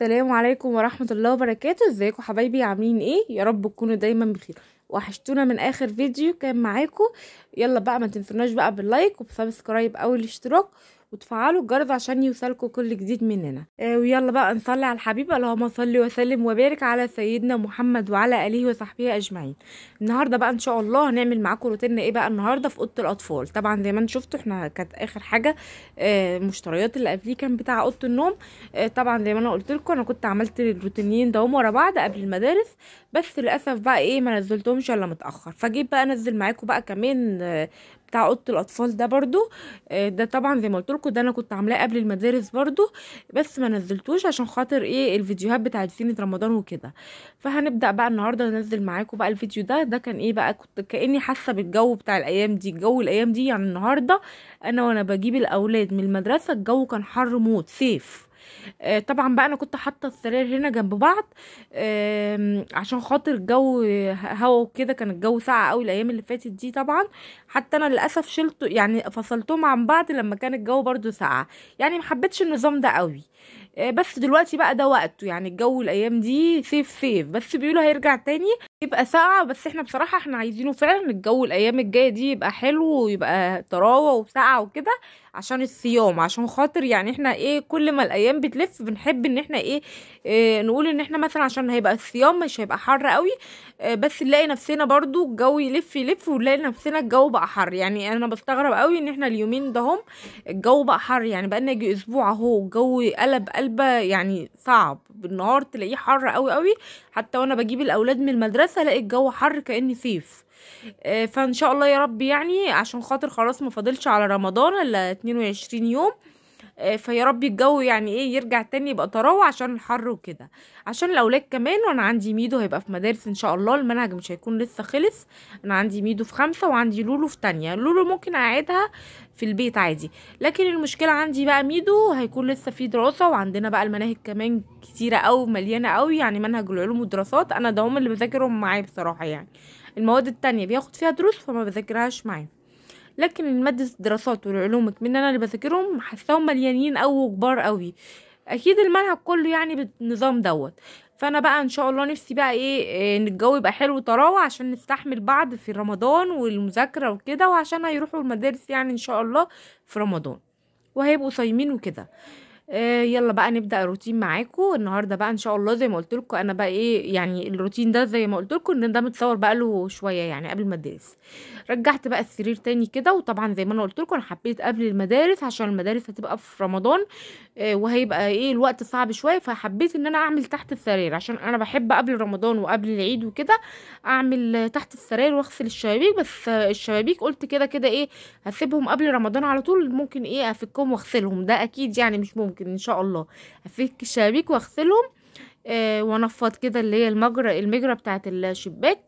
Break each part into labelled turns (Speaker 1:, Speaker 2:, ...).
Speaker 1: السلام عليكم ورحمة الله وبركاته. ازيكم حبايبي؟ عاملين ايه؟ يا رب تكونوا دايما بخير. وحشتونا من اخر فيديو كان معاكم. يلا بقى ما تنسوناش بقى باللايك وبسبسكرايب او الاشتراك وتفعلوا الجرس عشان يوصلكم كل جديد مننا. ويلا بقى نصلي على الحبيب، اللهم صل وسلم وبارك على سيدنا محمد وعلى اله وصحبه اجمعين. النهارده بقى ان شاء الله هنعمل معاكم روتيننا ايه بقى النهارده في اوضه الاطفال. طبعا زي ما انتم شفتوا احنا كانت اخر حاجه مشتريات اللي قبليه كان بتاع اوضه النوم. طبعا زي ما انا قلت لكم انا كنت عملت الروتينين ده ورا بعض قبل المدارس، بس للاسف بقى ايه ما نزلتهمش الا متاخر، فجيت بقى انزل معاكم بقى كمان بتاع اوضه الاطفال ده برضو. ده طبعا زي ما قلت لكم ده انا كنت عاملاه قبل المدارس برضو، بس ما نزلتوش عشان خاطر ايه الفيديوهات بتاعت زينة رمضان وكده. فهنبدا بقى النهارده ننزل معاكم بقى الفيديو ده كان ايه بقى، كنت كاني حاسه بالجو بتاع الايام دي، جو الايام دي يعني النهارده انا وانا بجيب الاولاد من المدرسه الجو كان حر موت صيف. طبعا بقى انا كنت حاطه السراير هنا جنب بعض عشان خاطر الجو هوا وكده، كان الجو ساقع قوي الايام اللي فاتت دي طبعا. حتى انا للاسف شلته يعني فصلتهم عن بعض لما كان الجو برضو ساقع، يعني محبتش النظام ده قوي. بس دلوقتي بقى ده وقته، يعني الجو الايام دي صيف بس بيقولوا هيرجع تاني يبقى ساقعة، بس احنا بصراحة احنا عايزينه فعلا الجو الايام الجاية دي يبقى حلو ويبقى طراوة وساقعة وكده عشان الصيام، عشان خاطر يعني احنا ايه كل ما الايام بتلف بنحب ان احنا ايه نقول ان احنا مثلا عشان هيبقى الصيام مش هيبقى حر قوي. بس نلاقي نفسنا برضو الجو يلف ونلاقي نفسنا الجو بقى حر. يعني انا بستغرب قوي ان احنا اليومين ده هم الجو بقى حر، يعني بقى يجي اسبوع اهو الجو قلبه، يعني صعب بالنهار تلاقيه حر قوي. حتى وانا بجيب الاولاد من المدرسه الاقي الجو حر كاني صيف. فان شاء الله يا رب، يعني عشان خاطر خلاص ما فاضلش على رمضان الا 22 يوم. فيا رب الجو يعني ايه يرجع تاني يبقى طراوه عشان الحر وكده، عشان الاولاد كمان. وانا عندي ميدو هيبقى في مدارس ان شاء الله، المنهج مش هيكون لسه خلص. انا عندي ميدو في 5 وعندي لولو في تانية. لولو ممكن اقعدها في البيت عادي، لكن المشكله عندي بقى ميدو هيكون لسه في دراسه، وعندنا بقى المناهج كمان كتيره قوي مليانه قوي، يعني منهج العلوم والدراسات انا ده هم اللي بذاكرهم معايا بصراحه. يعني المواد التانية بياخد فيها دروس فما بذاكرهاش معاه، لكن المادة الدراسات والعلوم كمان انا اللي بذاكرهم، حاساهم مليانين قوي وكبار قوي. اكيد المنهج كله يعني بالنظام فانا بقى ان شاء الله نفسي بقى ايه ان الجو يبقى حلو طراوه عشان نستحمل بعض في رمضان والمذاكره وكده، وعشان هيروحوا المدارس يعني ان شاء الله في رمضان وهيبقوا صايمين وكده. يلا بقى نبدا الروتين معاكم النهارده بقى ان شاء الله. زي ما قلت لكم انا بقى ايه يعني الروتين ده زي ما قلت لكم ان ده متصور بقى له شويه يعني قبل المدارس. رجعت بقى السرير تاني كده، وطبعا زي ما انا قلت لكم انا حبيت قبل المدارس عشان المدارس هتبقى في رمضان وهيبقى ايه الوقت صعب شويه، فحبيت ان انا اعمل تحت السرير عشان انا بحب قبل رمضان وقبل العيد وكده اعمل تحت السرير واغسل الشبابيك. بس الشبابيك قلت كده كده ايه هسيبهم قبل رمضان على طول، ممكن ايه افكهم واغسلهم، ده اكيد يعني مش ممكن ان شاء الله افك الشبابيك واغسلهم وانفض كده اللي هي المجرى بتاعت الشباك.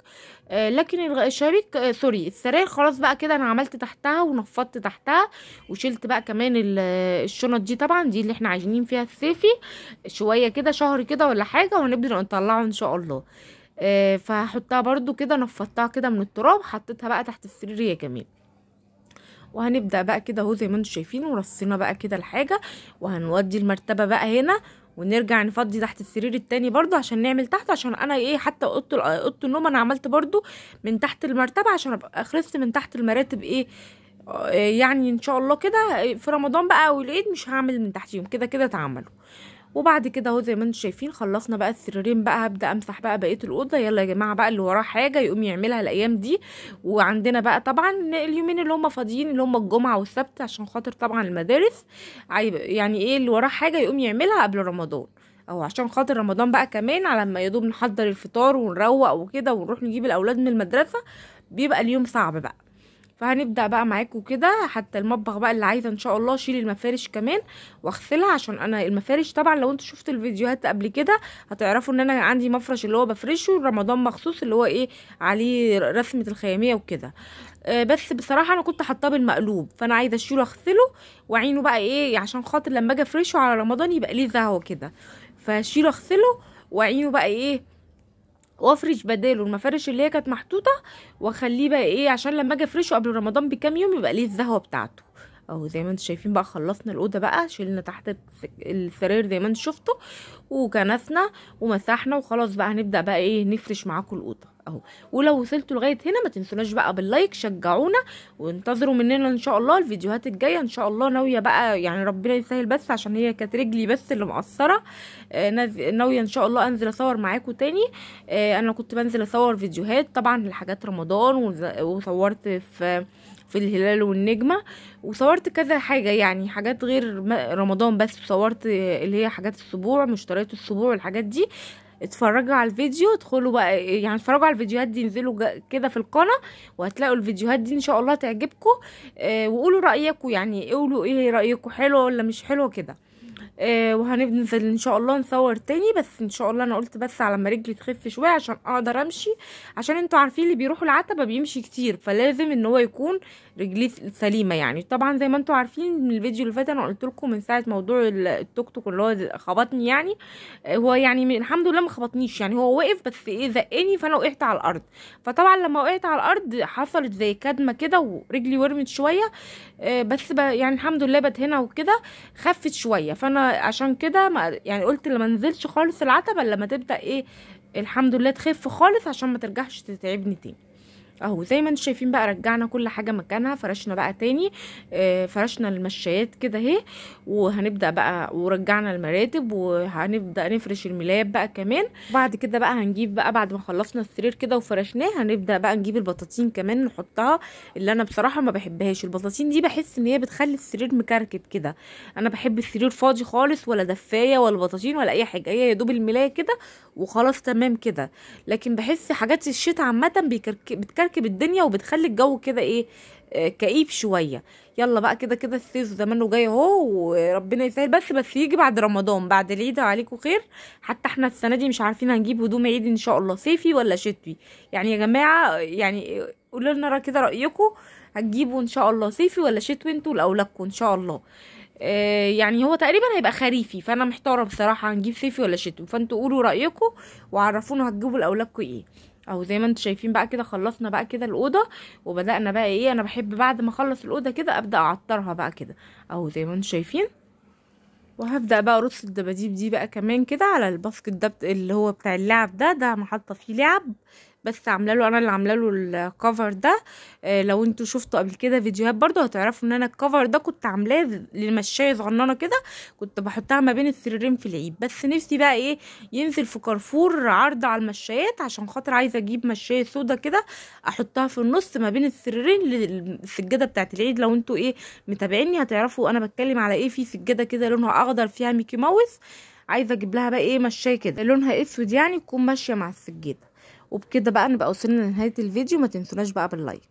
Speaker 1: لكن الشبابيك سوري السراير خلاص بقى كده انا عملت تحتها ونفضت تحتها، وشلت بقى كمان الشنط دي، طبعا دي اللي احنا عايشين فيها الصيفي شويه كده شهر كده ولا حاجه وهنبدا نطلعه ان شاء الله. فهحطها برضو كده، نفضتها كده من التراب حطيتها بقى تحت السرير هي كمان. وهنبدا بقى كده اهو زي ما انتم شايفين ورصينا بقى كده الحاجه، وهنودي المرتبه بقى هنا ونرجع نفضي تحت السرير التاني برضو عشان نعمل تحت، عشان انا ايه حتى اوضه النوم انا عملت برضو من تحت المرتبه عشان ابقى خلصت من تحت المراتب ايه يعني ان شاء الله كده في رمضان بقى والعيد مش هعمل من تحتيهم، كده كده اتعملوا. وبعد كده اهو زي ما انتم شايفين خلصنا بقى السريرين بقى، هبدا امسح بقى بقيه الاوضه. يلا يا جماعه بقى اللي وراه حاجه يقوم يعملها الايام دي. وعندنا بقى طبعا اليومين اللي هم فاضيين اللي هم الجمعه والسبت عشان خاطر طبعا المدارس يعني ايه اللي وراه حاجه يقوم يعملها قبل رمضان، او عشان خاطر رمضان بقى كمان على ما يدوب نحضر الفطار ونروق وكده ونروح نجيب الاولاد من المدرسه بيبقى اليوم صعب بقى. فهنبدأ بقى معاكم كده حتى المطبخ بقى اللي عايزه ان شاء الله اشيل المفارش كمان واغسلها، عشان انا المفارش طبعا لو انتوا شفتوا الفيديوهات قبل كده هتعرفوا ان انا عندي مفرش اللي هو بفرشه رمضان مخصوص اللي هو ايه عليه رسمة الخيامية وكده. بس بصراحة انا كنت حاطاه بالمقلوب، فانا عايزه اشيله اغسله واعينه بقى ايه عشان خاطر لما اجي افرشه على رمضان يبقى ليه زهوه كده، فاشيله اغسله واعينه بقى ايه وافرش بداله المفارش اللي هي كانت محطوطه، واخليه بقى ايه عشان لما اجي افرشه قبل رمضان بكام يوم يبقى ليه الزهوه بتاعته، اهو زي ما انتم شايفين بقى خلصنا الاوضه بقى، شيلنا تحت السرير زي ما انتم شفتوا وكنسنا ومسحنا وخلاص بقى هنبدا بقى ايه نفرش معاكم الاوضه اهو. ولو وصلتوا لغايه هنا ما تنسوناش بقى باللايك، شجعونا وانتظروا مننا ان شاء الله الفيديوهات الجايه ان شاء الله. ناويه بقى يعني ربنا يسهل بس عشان هي كانت رجلي بس اللي مقصره، ناويه ان شاء الله انزل اصور معاكم تاني. انا كنت بنزل اصور فيديوهات طبعا لحاجات رمضان وصورت في الهلال والنجمة، وصورت كذا حاجة يعني حاجات غير رمضان، بس صورت اللي هي حاجات السبوع، مشتريات السبوع والحاجات دي. اتفرجوا على الفيديو، ادخلوا بقى يعني اتفرجوا على الفيديوهات دي، انزلوا كده في القناة وهتلاقوا الفيديوهات دي ان شاء الله تعجبكم. وقولوا رأيكم، يعني قولوا ايه رأيكم، حلو ولا مش حلو كده. وهننزل ان شاء الله نصور تاني، بس ان شاء الله انا قلت بس على ما رجلي تخف شويه عشان اقدر امشي، عشان انتوا عارفين اللي بيروحوا العتبه بيمشي كتير، فلازم ان هو يكون رجليه سليمه يعني. طبعا زي ما انتوا عارفين من الفيديو اللي فات انا قلت لكم من ساعه موضوع التوك توك اللي هو خبطني يعني، هو يعني الحمد لله ما خبطنيش يعني، هو وقف بس ايه زقني فانا وقعت على الارض. فطبعا لما وقعت على الارض حصلت زي كدمه كده ورجلي ورمت شويه، بس يعني الحمد لله بدهنه وكده خفت شويه. فانا عشان كده يعني قلت لما انزلش خالص العتبه لما تبدا ايه الحمد لله تخف خالص عشان ما ترجعش تتعبني تاني اهو. زي ما انتم شايفين بقى رجعنا كل حاجه مكانها، فرشنا بقى تاني، فرشنا المشايات كده اهي، وهنبدا بقى ورجعنا المراتب وهنبدا نفرش الملايات بقى كمان. بعد كده بقى هنجيب بقى بعد ما خلصنا السرير كده وفرشناه هنبدا بقى نجيب البطاطين كمان نحطها، اللي انا بصراحه ما بحبهاش البطاطين دي، بحس ان هي بتخلي السرير مكركب كده. انا بحب السرير فاضي خالص، ولا دفايه ولا بطاطين ولا اي حاجه، هي يا دوب الملايه كده وخلاص تمام كده. لكن بحس حاجات الشتاء عامه بتكركب الدنيا وبتخلي الجو كده ايه كئيب شويه. يلا بقى كده كده الصيف زمانه جاي اهو وربنا يسهل، بس يجي بعد رمضان بعد العيد عليكم خير. حتى احنا السنه دي مش عارفين هنجيب هدوم عيد ان شاء الله صيفي ولا شتوي، يعني يا جماعه يعني قولوا لنا كده رايكم، هتجيبوا ان شاء الله صيفي ولا شتوي انتوا لاولادكم ان شاء الله. يعني هو تقريبا هيبقى خريفي، فانا محتاره بصراحه هنجيب صيفي ولا شتوي، فانتوا قولوا رايكم وعرفونا هتجيبوا لاولادكم ايه اهو. زي ما انتم شايفين بقى كده خلصنا بقى كده الاوضه وبدانا بقى ايه، انا بحب بعد ما اخلص الاوضه كده ابدا اعطرها بقى كده اهو زي ما انتم شايفين. وهبدا بقى ارص الدباديب دي بقى كمان كده على الباسكت ده اللي هو بتاع اللعب ده محطه فيه لعب، بس عامله له انا اللي عامله له الكفر ده. لو انتوا شفتوا قبل كده فيديوهات برضو هتعرفوا ان انا الكفر ده كنت عاملاه للمشايه صغننه كده، كنت بحطها ما بين السريرين في العيد، بس نفسي بقى ايه ينزل في كارفور عرض على المشايات، عشان خاطر عايزه اجيب مشايه سودا كده احطها في النص ما بين السريرين للسجاده بتاعت العيد. لو انتوا ايه متابعيني هتعرفوا انا بتكلم على ايه، في سجاده كده لونها اخضر فيها ميكي ماوس، عايزه اجيب لها بقى ايه مشايه كده لونها اسود يعني تكون ماشيه مع السجاده. وبكده بقى نبقى وصلنا لنهايه الفيديو، ما تنسوناش بقى باللايك.